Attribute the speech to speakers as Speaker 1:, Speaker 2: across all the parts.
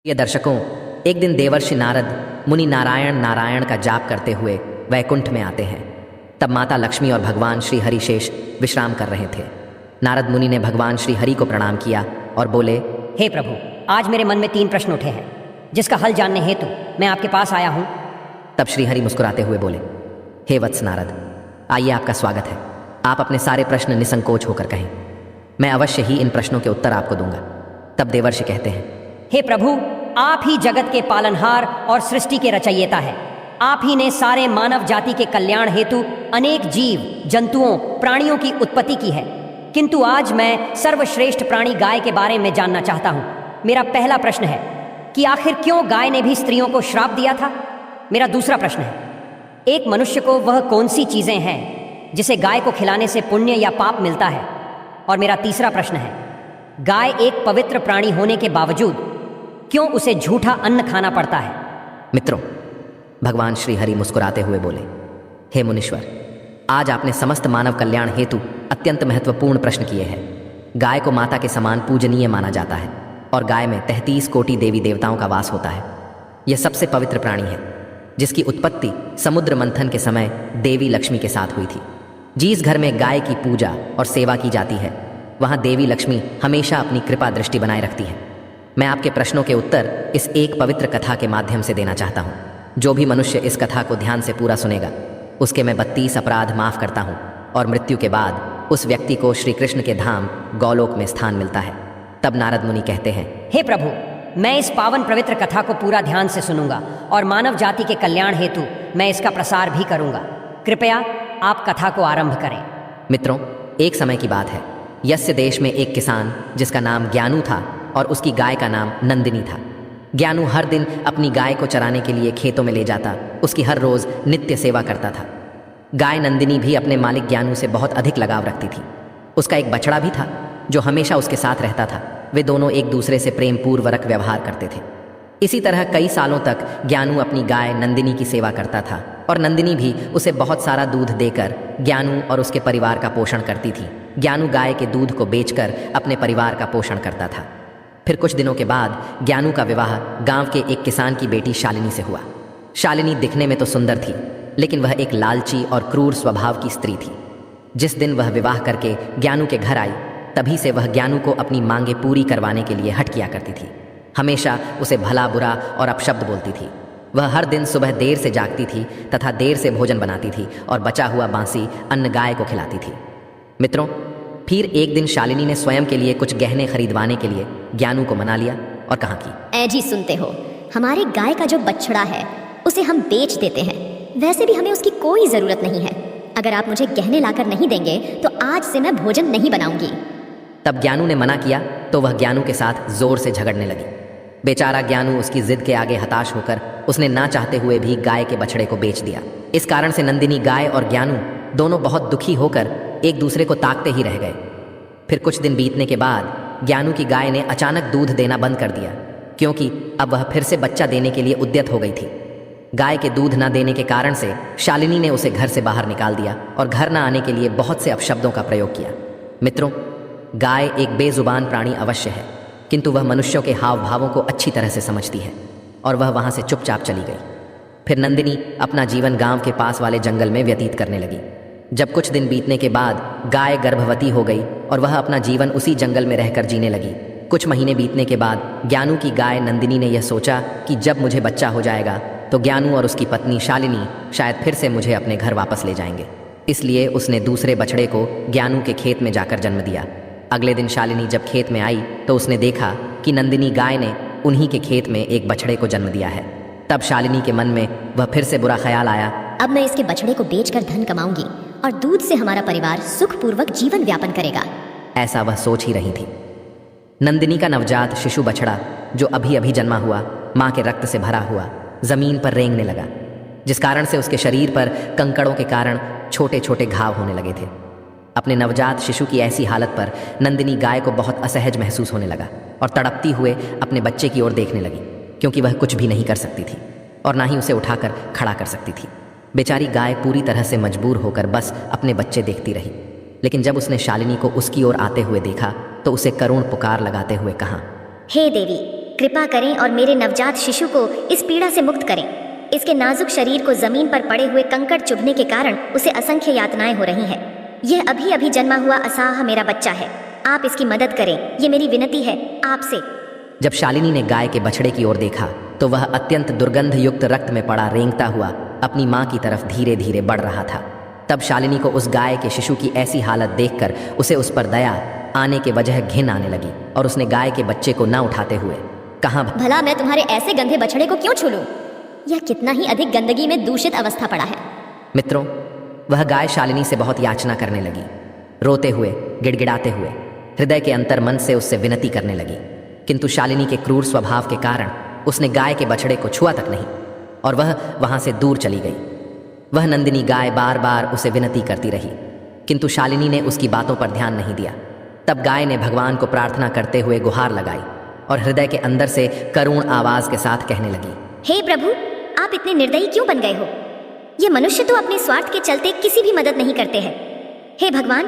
Speaker 1: प्रिय दर्शकों, एक दिन देवर्षि नारद मुनि नारायण नारायण का जाप करते हुए वैकुंठ में आते हैं। तब माता लक्ष्मी और भगवान श्री हरि शेष विश्राम कर रहे थे। नारद मुनि ने भगवान श्री हरि को प्रणाम किया और बोले,
Speaker 2: हे प्रभु, आज मेरे मन में 3 प्रश्न उठे हैं, जिसका हल जानने हेतु मैं आपके पास आया हूँ।
Speaker 1: तब श्री हरि मुस्कुराते हुए बोले, हे वत्स नारद, आइए, आपका स्वागत है। आप अपने सारे प्रश्न निसंकोच होकर कहें, मैं अवश्य ही इन प्रश्नों के उत्तर आपको दूंगा। तब देवर्षि कहते हैं,
Speaker 2: हे प्रभु, आप ही जगत के पालनहार और सृष्टि के रचयिता हैं। आप ही ने सारे मानव जाति के कल्याण हेतु अनेक जीव जंतुओं प्राणियों की उत्पत्ति की है, किंतु आज मैं सर्वश्रेष्ठ प्राणी गाय के बारे में जानना चाहता हूँ। मेरा पहला प्रश्न है कि आखिर क्यों गाय ने भी स्त्रियों को श्राप दिया था। मेरा दूसरा प्रश्न है, एक मनुष्य को वह कौन सी चीजें हैं जिसे गाय को खिलाने से पुण्य या पाप मिलता है। और मेरा तीसरा प्रश्न है, गाय एक पवित्र प्राणी होने के बावजूद क्यों उसे झूठा अन्न खाना पड़ता है।
Speaker 1: मित्रों, भगवान श्री हरि मुस्कुराते हुए बोले, हे मुनीश्वर, आज आपने समस्त मानव कल्याण हेतु अत्यंत महत्वपूर्ण प्रश्न किए हैं। गाय को माता के समान पूजनीय माना जाता है और गाय में 33 कोटि देवी देवताओं का वास होता है। यह सबसे पवित्र प्राणी है, जिसकी उत्पत्ति समुद्र मंथन के समय देवी लक्ष्मी के साथ हुई थी। जिस घर में गाय की पूजा और सेवा की जाती है, वहाँ देवी लक्ष्मी हमेशा अपनी कृपा दृष्टि बनाए रखती है। मैं आपके प्रश्नों के उत्तर इस एक पवित्र कथा के माध्यम से देना चाहता हूँ। जो भी मनुष्य इस कथा को ध्यान से पूरा सुनेगा, उसके मैं 32 अपराध माफ करता हूँ और मृत्यु के बाद उस व्यक्ति को श्री कृष्ण के धाम गौलोक में स्थान मिलता है। तब नारद मुनि कहते हैं,
Speaker 2: हे प्रभु, मैं इस पावन पवित्र कथा को पूरा ध्यान से सुनूंगा और मानव जाति के कल्याण हेतु मैं इसका प्रसार भी करूंगा। कृपया आप कथा को आरंभ करें।
Speaker 1: मित्रों, एक समय की बात है। यस्य देश में एक किसान जिसका नाम ज्ञानू था और उसकी गाय का नाम नंदिनी था। ज्ञानू हर दिन अपनी गाय को चराने के लिए खेतों में ले जाता, उसकी हर रोज नित्य सेवा करता था। गाय नंदिनी भी अपने मालिक ज्ञानू से बहुत अधिक लगाव रखती थी। उसका एक बछड़ा भी था जो हमेशा उसके साथ रहता था। वे दोनों एक दूसरे से प्रेम पूर्वक व्यवहार करते थे। इसी तरह कई सालों तक ज्ञानू अपनी गाय नंदिनी की सेवा करता था और नंदिनी भी उसे बहुत सारा दूध देकर ज्ञानू और उसके परिवार का पोषण करती थी। ज्ञानू गाय के दूध को बेचकर अपने परिवार का पोषण करता था। फिर कुछ दिनों के बाद ज्ञानू का विवाह गांव के एक किसान की बेटी शालिनी से हुआ। शालिनी दिखने में तो सुंदर थी, लेकिन वह एक लालची और क्रूर स्वभाव की स्त्री थी। जिस दिन वह विवाह करके ज्ञानू के घर आई, तभी से वह ज्ञानू को अपनी मांगे पूरी करवाने के लिए हट किया करती थी। हमेशा उसे भला बुरा और अपशब्द बोलती थी। वह हर दिन सुबह देर से जागती थी तथा देर से भोजन बनाती थी और बचा हुआ बासी अन्न गाय को खिलाती थी। मित्रों, फिर एक दिन शालिनी ने स्वयं के लिए कुछ गहने खरीदवाने के लिए ज्ञानू को मना लिया और कहा कि
Speaker 3: ऐ जी, सुनते हो, हमारे गाय का जो बछड़ा है उसे हम बेच देते हैं। वैसे भी हमें उसकी कोई जरूरत नहीं है। अगर आप मुझे गहने लाकर नहीं देंगे तो आज से मैं भोजन नहीं बनाऊंगी।
Speaker 1: तब ज्ञानू ने मना किया तो वह ज्ञानू के साथ जोर से झगड़ने लगी। बेचारा ज्ञानू उसकी जिद के आगे हताश होकर उसने ना चाहते हुए भी गाय के बछड़े को बेच दिया। इस कारण से नंदिनी गाय और ज्ञानू दोनों बहुत दुखी होकर एक दूसरे को ताकते ही रह गए। फिर कुछ दिन बीतने के बाद ज्ञानू की गाय ने अचानक दूध देना बंद कर दिया, क्योंकि अब वह फिर से बच्चा देने के लिए उद्यत हो गई थी। गाय के दूध न देने के कारण से शालिनी ने उसे घर से बाहर निकाल दिया और घर न आने के लिए बहुत से अपशब्दों का प्रयोग किया। मित्रों, गाय एक बेजुबान प्राणी अवश्य है, किंतु वह मनुष्यों के हाव भावों को अच्छी तरह से समझती है और वह वहाँ से चुपचाप चली गई। फिर नंदिनी अपना जीवन गांव के पास वाले जंगल में व्यतीत करने लगी। जब कुछ दिन बीतने के बाद गाय गर्भवती हो गई और वह अपना जीवन उसी जंगल में रहकर जीने लगी। कुछ महीने बीतने के बाद ज्ञानू की गाय नंदिनी ने यह सोचा कि जब मुझे बच्चा हो जाएगा तो ज्ञानू और उसकी पत्नी शालिनी शायद फिर से मुझे अपने घर वापस ले जाएंगे। इसलिए उसने दूसरे बछड़े को ज्ञानू के खेत में जाकर जन्म दिया। अगले दिन शालिनी जब खेत में आई तो उसने देखा कि नंदिनी गाय ने उन्हीं के खेत में एक बछड़े को जन्म दिया है। तब शालिनी के मन में वह फिर से बुरा ख्याल आया,
Speaker 3: अब मैं इसके बछड़े को बेचकर धन कमाऊंगी और दूध से हमारा परिवार सुखपूर्वक जीवन व्यापन करेगा।
Speaker 1: ऐसा वह सोच ही रही थी। नंदिनी का नवजात शिशु बछड़ा, जो अभी अभी जन्मा हुआ, माँ के रक्त से भरा हुआ जमीन पर रेंगने लगा, जिस कारण से उसके शरीर पर कंकड़ों के कारण छोटे छोटे घाव होने लगे थे। अपने नवजात शिशु की ऐसी हालत पर नंदिनी गाय को बहुत असहज महसूस होने लगा और तड़पती हुए अपने बच्चे की ओर देखने लगी, क्योंकि वह कुछ भी नहीं कर सकती थी और ना ही उसे उठाकर खड़ा कर सकती थी। बेचारी गाय पूरी तरह से मजबूर होकर बस अपने बच्चे देखती रही। लेकिन जब उसने शालिनी को उसकी ओर आते हुए देखा तो उसे करुण पुकार लगाते हुए कहा,
Speaker 3: हे देवी, कृपा करें और मेरे नवजात शिशु को इस पीड़ा से मुक्त करें। इसके नाजुक शरीर को जमीन पर पड़े हुए कंकड़ चुभने के कारण उसे असंख्य यातनाएं हो रही हैं। यह अभी अभी जन्मा हुआ असाह मेरा बच्चा है, आप इसकी मदद करें, ये मेरी विनती है आपसे।
Speaker 1: जब शालिनी ने गाय के बछड़े की ओर देखा तो वह अत्यंत दुर्गंध युक्त रक्त में पड़ा रेंगता हुआ अपनी माँ की तरफ धीरे धीरे बढ़ रहा था। तब शालिनी को उस गाय के शिशु की ऐसी हालत देखकर उसे उस पर दया आने के वजह घिन आने लगी और उसने गाय के बच्चे को न उठाते हुए कहा,
Speaker 3: भला मैं तुम्हारे ऐसे गंदे बछड़े को क्यों छू लूं? यह कितना ही अधिक गंदगी में दूषित अवस्था पड़ा है।
Speaker 1: मित्रों, वह गाय शालिनी से बहुत याचना करने लगी, रोते हुए, गिड़गिड़ाते हुए, हृदय के अंतर मन से उससे विनती करने लगी। किंतु शालिनी के क्रूर स्वभाव के कारण उसने गाय के बछड़े को छुआ तक नहीं और वह वहां से दूर चली गई। वह नंदिनी गाय बार बार उसे विनती करती रही, किंतु शालिनी ने उसकी बातों पर ध्यान नहीं दिया। तब गाय ने भगवान को प्रार्थना करते हुए गुहार लगाई और हृदय के अंदर से करुण आवाज के साथ कहने लगी,
Speaker 3: हे प्रभु, आप इतने निर्दयी क्यों बन गए हो? ये मनुष्य तो अपने स्वार्थ के चलते किसी भी मदद नहीं करते हैं। हे भगवान,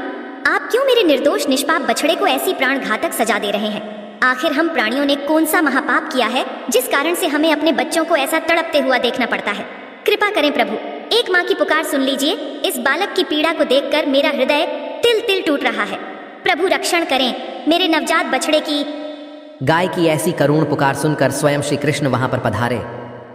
Speaker 3: आप क्यों मेरे निर्दोष निष्पाप बछड़े को ऐसी प्राण घातक सजा दे रहे हैं? आखिर हम प्राणियों ने कौन सा महापाप किया है जिस कारण से हमें अपने बच्चों को ऐसा तड़पते हुआ देखना पड़ता है? कृपा करें प्रभु, एक माँ की पुकार सुन लीजिए। इस बालक की पीड़ा को देखकर मेरा हृदय तिल तिल टूट रहा है। प्रभु रक्षण करें मेरे नवजात बछड़े की।
Speaker 1: गाय की ऐसी करुण पुकार सुनकर स्वयं श्री कृष्ण वहां पर पधारे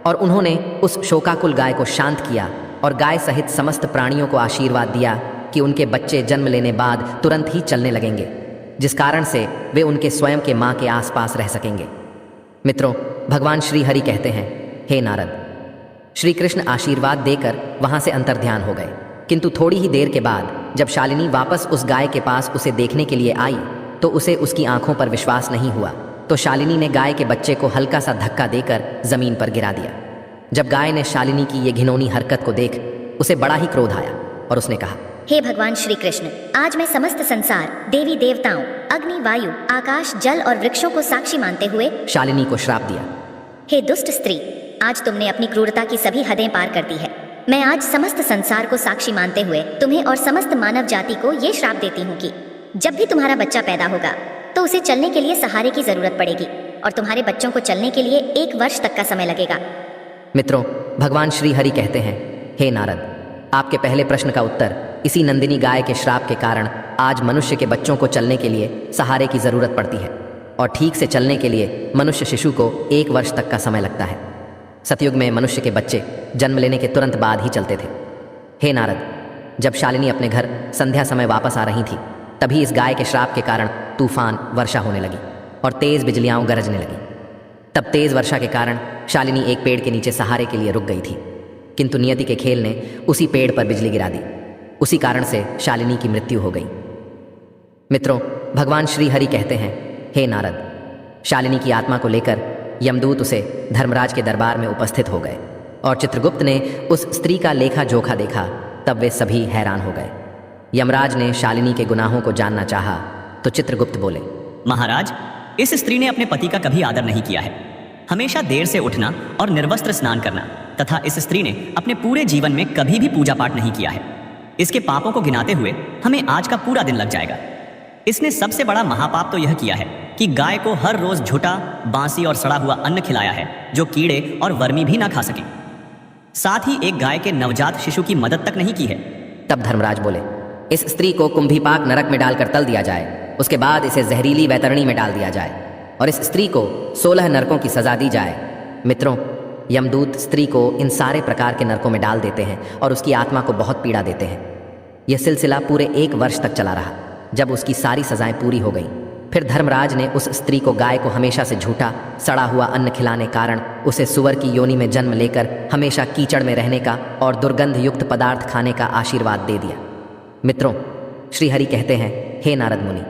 Speaker 1: और उन्होंने उस शोकाकुल गाय को शांत किया और गाय सहित समस्त प्राणियों को आशीर्वाद दिया कि उनके बच्चे जन्म लेने बाद तुरंत ही चलने लगेंगे, जिस कारण से वे उनके स्वयं के माँ के आसपास रह सकेंगे। मित्रों, भगवान श्री हरि कहते हैं, हे नारद, श्री कृष्ण आशीर्वाद देकर वहां से अंतर्ध्यान हो गए। किंतु थोड़ी ही देर के बाद जब शालिनी वापस उस गाय के पास उसे देखने के लिए आई तो उसे उसकी आंखों पर विश्वास नहीं हुआ। तो शालिनी ने गाय के बच्चे को हल्का सा धक्का देकर जमीन पर गिरा दिया। जब गाय ने शालिनी की ये घिनौनी हरकत को देख उसे बड़ा ही क्रोध आया और उसने कहा,
Speaker 3: हे भगवान श्री कृष्ण, आज मैं समस्त संसार, देवी देवताओं, अग्नि, वायु, आकाश, जल और वृक्षों को साक्षी मानते हुए
Speaker 1: शालिनी को श्राप दिया।
Speaker 3: हे दुष्ट स्त्री, आज तुमने अपनी क्रूरता की सभी हदें पार कर दी है। मैं आज समस्त संसार को साक्षी मानते हुए तुम्हें और समस्त मानव जाति को ये श्राप देती हूँ कि जब भी तुम्हारा बच्चा पैदा होगा तो उसे चलने के लिए सहारे की जरूरत पड़ेगी और तुम्हारे बच्चों को चलने के लिए 1 वर्ष तक का समय लगेगा।
Speaker 1: मित्रों, भगवान श्री हरि कहते हैं, हे नारद, आपके पहले प्रश्न का उत्तर इसी नंदिनी गाय के श्राप के कारण आज मनुष्य के बच्चों को चलने के लिए सहारे की जरूरत पड़ती है और ठीक से चलने के लिए मनुष्य शिशु को 1 वर्ष तक का समय लगता है। सतयुग में मनुष्य के बच्चे जन्म लेने के तुरंत बाद ही चलते थे। हे नारद, जब शालिनी अपने घर संध्या समय वापस आ रही थी तभी इस गाय के श्राप के कारण तूफान वर्षा होने लगी और तेज बिजलियां गरजने लगी। तब तेज वर्षा के कारण शालिनी एक पेड़ के नीचे सहारे के लिए रुक गई थी, किंतु नियति के खेल ने उसी पेड़ पर बिजली गिरा दी। उसी कारण से शालिनी की मृत्यु हो गई। मित्रों, भगवान श्री हरि कहते हैं, हे नारद, शालिनी की आत्मा को लेकर यमदूत उसे धर्मराज के दरबार में उपस्थित हो गए और चित्रगुप्त ने उस स्त्री का लेखा जोखा देखा। तब वे सभी हैरान हो गए। यमराज ने शालिनी के गुनाहों को जानना चाहा तो चित्रगुप्त बोले,
Speaker 4: महाराज, इस स्त्री ने अपने पति का कभी आदर नहीं किया है। हमेशा देर से उठना और निर्वस्त्र स्नान करना तथा इस स्त्री ने अपने पूरे जीवन में कभी भी पूजा पाठ नहीं किया है। इसके पापों को गिनाते हुए हमें आज का पूरा दिन लग जाएगा। इसने सबसे बड़ा महापाप तो यह किया है कि गाय को हर रोज झूठा, बांसी और सड़ा हुआ अन्न खिलाया है जो कीड़े और वर्मी भी ना खा सके। साथ ही एक गाय के नवजात शिशु की मदद तक नहीं की है।
Speaker 1: तब धर्मराज बोले, इस स्त्री को कुंभीपाक नरक में डालकर तल दिया जाए, उसके बाद इसे जहरीली वैतरणी में डाल दिया जाए और इस स्त्री को 16 नरकों की सजा दी जाए। मित्रों, यमदूत स्त्री को इन सारे प्रकार के नरकों में डाल देते हैं और उसकी आत्मा को बहुत पीड़ा देते हैं। यह सिलसिला पूरे 1 वर्ष तक चला रहा। जब उसकी सारी सजाएं पूरी हो गईं, फिर धर्मराज ने उस स्त्री को गाय को हमेशा से झूठा, सड़ा हुआ अन्न खिलाने कारण उसे सुअर की योनि में जन्म लेकर हमेशा कीचड़ में रहने का और दुर्गंध युक्त पदार्थ खाने का आशीर्वाद दे दिया। मित्रों, श्री हरि कहते हैं, हे नारद मुनि,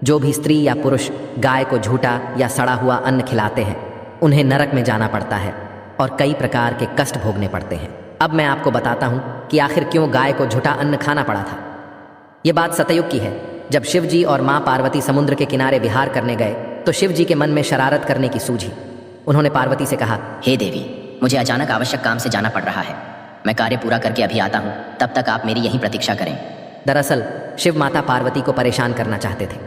Speaker 1: जो भी स्त्री या पुरुष गाय को झूठा या सड़ा हुआ अन्न खिलाते हैं उन्हें नरक में जाना पड़ता है और कई प्रकार के कष्ट भोगने पड़ते हैं। अब मैं आपको बताता हूँ कि आखिर क्यों गाय को झूठा अन्न खाना पड़ा था। ये बात सतयुग की है। जब शिव जी और माँ पार्वती समुद्र के किनारे विहार करने गए तो शिव जी के मन में शरारत करने की सूझी। उन्होंने पार्वती से कहा,
Speaker 5: हे देवी, मुझे अचानक आवश्यक काम से जाना पड़ रहा है। मैं कार्य पूरा करके अभी आता हूँ, तब तक आप मेरी यहीं प्रतीक्षा करें।
Speaker 1: दरअसल शिव माता पार्वती को परेशान करना चाहते थे।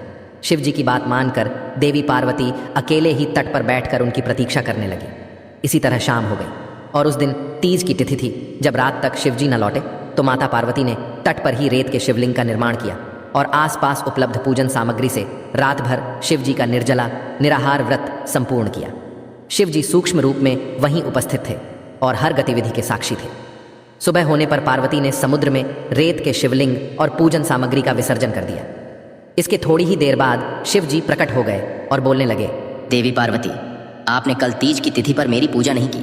Speaker 1: शिव जी की बात मानकर देवी पार्वती अकेले ही तट पर बैठकर उनकी प्रतीक्षा करने लगी। इसी तरह शाम हो गई और उस दिन तीज की तिथि थी। जब रात तक शिव जी न लौटे तो माता पार्वती ने तट पर ही रेत के शिवलिंग का निर्माण किया और आसपास उपलब्ध पूजन सामग्री से रात भर शिव जी का निर्जला निराहार व्रत संपूर्ण किया। शिव जी सूक्ष्म रूप में वहीं उपस्थित थे और हर गतिविधि के साक्षी थे। सुबह होने पर पार्वती ने समुद्र में रेत के शिवलिंग और पूजन सामग्री का विसर्जन कर दिया। इसके थोड़ी ही देर बाद शिव जी प्रकट हो गए और बोलने लगे,
Speaker 5: देवी पार्वती, आपने कल तीज की तिथि पर मेरी पूजा नहीं की।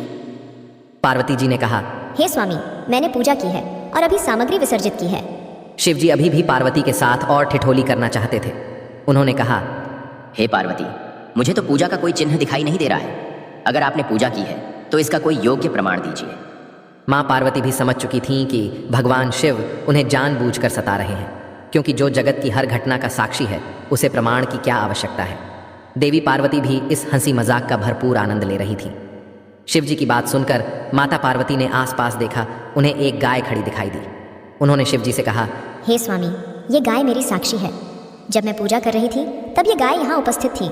Speaker 1: पार्वती जी ने कहा,
Speaker 3: हे स्वामी, मैंने पूजा की है और अभी सामग्री विसर्जित की है।
Speaker 1: शिव जी अभी भी पार्वती के साथ और ठिठोली करना चाहते थे। उन्होंने कहा,
Speaker 5: हे पार्वती, मुझे तो पूजा का कोई चिन्ह दिखाई नहीं दे रहा है। अगर आपने पूजा की है तो इसका कोई योग्य प्रमाण दीजिए।
Speaker 1: माँ पार्वती भी समझ चुकी थीं कि भगवान शिव उन्हें जानबूझकर सता रहे हैं, क्योंकि जो जगत की हर घटना का साक्षी है उसे प्रमाण की क्या आवश्यकता है। देवी पार्वती भी इस हंसी मजाक का भरपूर आनंद ले रही थी। शिव जी की बात सुनकर माता पार्वती ने आसपास देखा। उन्हें एक गाय खड़ी दिखाई दी। उन्होंने शिव जी से कहा,
Speaker 3: हे स्वामी, ये गाय मेरी साक्षी है। जब मैं पूजा कर रही थी तब ये गाय यहाँ उपस्थित थी।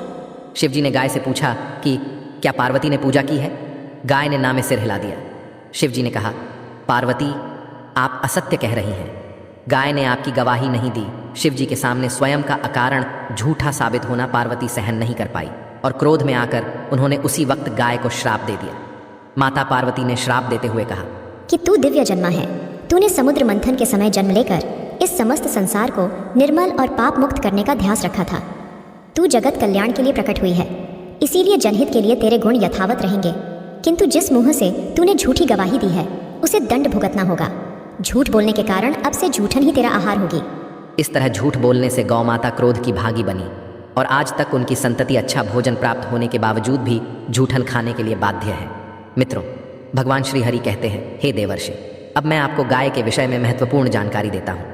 Speaker 1: शिव जी ने गाय से पूछा कि क्या पार्वती ने पूजा की है। गाय ने ना में सिर हिला दिया। शिव जी ने कहा, पार्वती, आप असत्य कह रही हैं। गाय ने आपकी गवाही नहीं दी। शिव जी के सामने स्वयं का अकारण झूठा साबित होना पार्वती सहन नहीं कर पाई और क्रोध में आकर उन्होंने उसी वक्त गाय को श्राप दे दिया। माता पार्वती ने श्राप देते हुए कहा
Speaker 3: कि तू दिव्य जन्मा है। तूने समुद्र मंथन के समय जन्म लेकर इस समस्त संसार को निर्मल और पाप मुक्त करने का ध्यास रखा था। तू जगत कल्याण के लिए प्रकट हुई है, इसीलिए जनहित के लिए तेरे गुण यथावत रहेंगे। किंतु जिस मुंह से तूने झूठी गवाही दी है उसे दंड भुगतना होगा। झूठ बोलने के कारण अब से झूठन ही तेरा आहार होगी।
Speaker 1: इस तरह झूठ बोलने से गौ माता क्रोध की भागी बनी और आज तक उनकी संतति अच्छा भोजन प्राप्त होने के बावजूद भी झूठन खाने के लिए बाध्य है। मित्रों, भगवान श्री हरि कहते हैं, हे देवर्षि, अब मैं आपको गाय के विषय में महत्वपूर्ण जानकारी देता हूँ।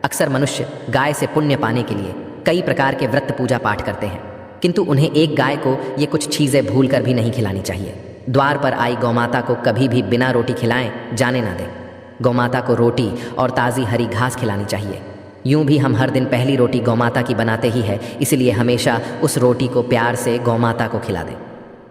Speaker 1: अक्सर मनुष्य गाय से पुण्य पाने के लिए कई प्रकार के व्रत पूजा पाठ करते हैं, किंतु उन्हें एक गाय को ये कुछ चीज़ें भूल कर भी नहीं खिलानी चाहिए। द्वार पर आई गौमाता को कभी भी बिना रोटी खिलाएं जाने ना दें। गौमाता को रोटी और ताज़ी हरी घास खिलानी चाहिए। यूं भी हम हर दिन पहली रोटी गौमाता की बनाते ही है, इसलिए हमेशा उस रोटी को प्यार से गौमाता को खिला दें।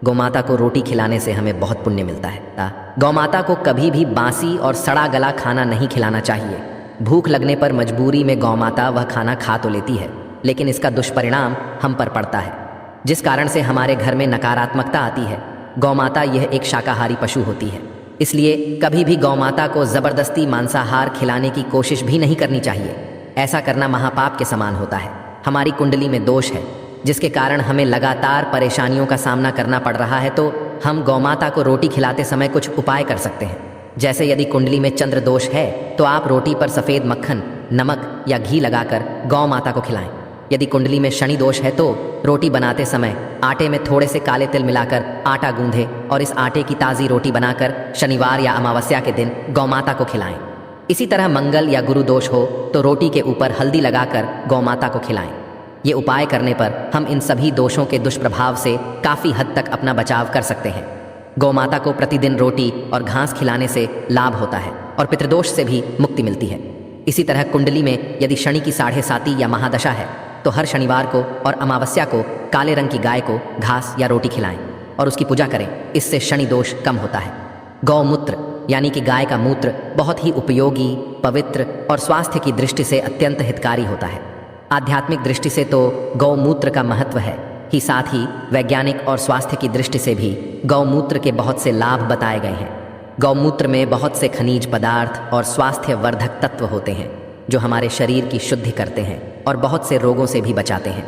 Speaker 1: गौमाता को रोटी खिलाने से हमें बहुत पुण्य मिलता है। गौमाता को कभी भी बासी और सड़ा गला खाना नहीं खिलाना चाहिए। भूख लगने पर मजबूरी में गौमाता वह खाना खा तो लेती है, लेकिन इसका दुष्परिणाम हम पर पड़ता है, जिस कारण से हमारे घर में नकारात्मकता आती है। गौमाता यह एक शाकाहारी पशु होती है, इसलिए कभी भी गौमाता को जबरदस्ती मांसाहार खिलाने की कोशिश भी नहीं करनी चाहिए। ऐसा करना महापाप के समान होता है। हमारी कुंडली में दोष है, जिसके कारण हमें लगातार परेशानियों का सामना करना पड़ रहा है, तो हम गौमाता को रोटी खिलाते समय कुछ उपाय कर सकते हैं। जैसे यदि कुंडली में चंद्र दोष है तो आप रोटी पर सफ़ेद मक्खन, नमक या घी लगाकर गौ माता को खिलाएं। यदि कुंडली में शनि दोष है तो रोटी बनाते समय आटे में थोड़े से काले तिल मिलाकर आटा गूंधे और इस आटे की ताज़ी रोटी बनाकर शनिवार या अमावस्या के दिन गौमाता को खिलाएं। इसी तरह मंगल या गुरु दोष हो तो रोटी के ऊपर हल्दी लगाकर गौमाता को खिलाएं। ये उपाय करने पर हम इन सभी दोषों के दुष्प्रभाव से काफ़ी हद तक अपना बचाव कर सकते हैं। गौमाता को प्रतिदिन रोटी और घास खिलाने से लाभ होता है और पितृदोष से भी मुक्ति मिलती है। इसी तरह कुंडली में यदि शनि की 7.5 या महादशा है तो हर शनिवार को और अमावस्या को काले रंग की गाय को घास या रोटी खिलाएं और उसकी पूजा करें। इससे शनि दोष कम होता है। गौमूत्र यानी कि गाय का मूत्र बहुत ही उपयोगी, पवित्र और स्वास्थ्य की दृष्टि से अत्यंत हितकारी होता है। आध्यात्मिक दृष्टि से तो गौमूत्र का महत्व है ही, साथ ही वैज्ञानिक और स्वास्थ्य की दृष्टि से भी गौमूत्र के बहुत से लाभ बताए गए हैं। गौमूत्र में बहुत से खनिज पदार्थ और स्वास्थ्य वर्धक तत्व होते हैं जो हमारे शरीर की शुद्धि करते हैं और बहुत से रोगों से भी बचाते हैं।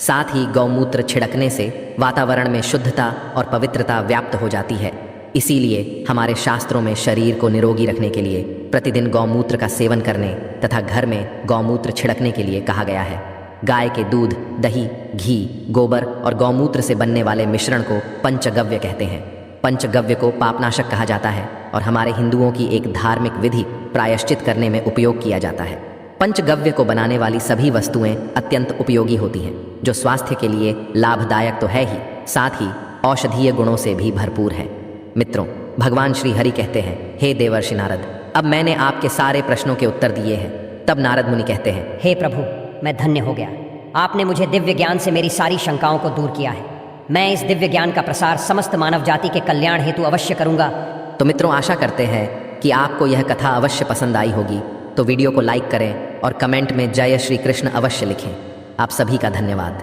Speaker 1: साथ ही गौमूत्र छिड़कने से वातावरण में शुद्धता और पवित्रता व्याप्त हो जाती है। इसीलिए हमारे शास्त्रों में शरीर को निरोगी रखने के लिए प्रतिदिन गौमूत्र का सेवन करने तथा घर में गौमूत्र छिड़कने के लिए कहा गया है। गाय के दूध, दही, घी, गोबर और गौमूत्र से बनने वाले मिश्रण को पंचगव्य कहते हैं। पंचगव्य को पापनाशक कहा जाता है और हमारे हिंदुओं की एक धार्मिक विधि प्रायश्चित करने में उपयोग किया जाता है। पंचगव्य को बनाने वाली सभी वस्तुएं अत्यंत उपयोगी होती हैं, जो स्वास्थ्य के लिए लाभदायक तो है ही, साथ ही औषधीय गुणों से भी भरपूर है। मित्रों, भगवान श्री हरि कहते हैं, हे देवर्षि नारद, अब मैंने आपके सारे प्रश्नों के उत्तर दिए हैं। तब नारद मुनि कहते हैं,
Speaker 2: हे प्रभु, मैं धन्य हो गया। आपने मुझे दिव्य ज्ञान से मेरी सारी शंकाओं को दूर किया है। मैं इस दिव्य ज्ञान का प्रसार समस्त मानव जाति के कल्याण हेतु अवश्य करूंगा।
Speaker 1: तो मित्रों, आशा करते हैं कि आपको यह कथा अवश्य पसंद आई होगी। तो वीडियो को लाइक करें और कमेंट में जय श्री कृष्ण अवश्य लिखें। आप सभी का धन्यवाद।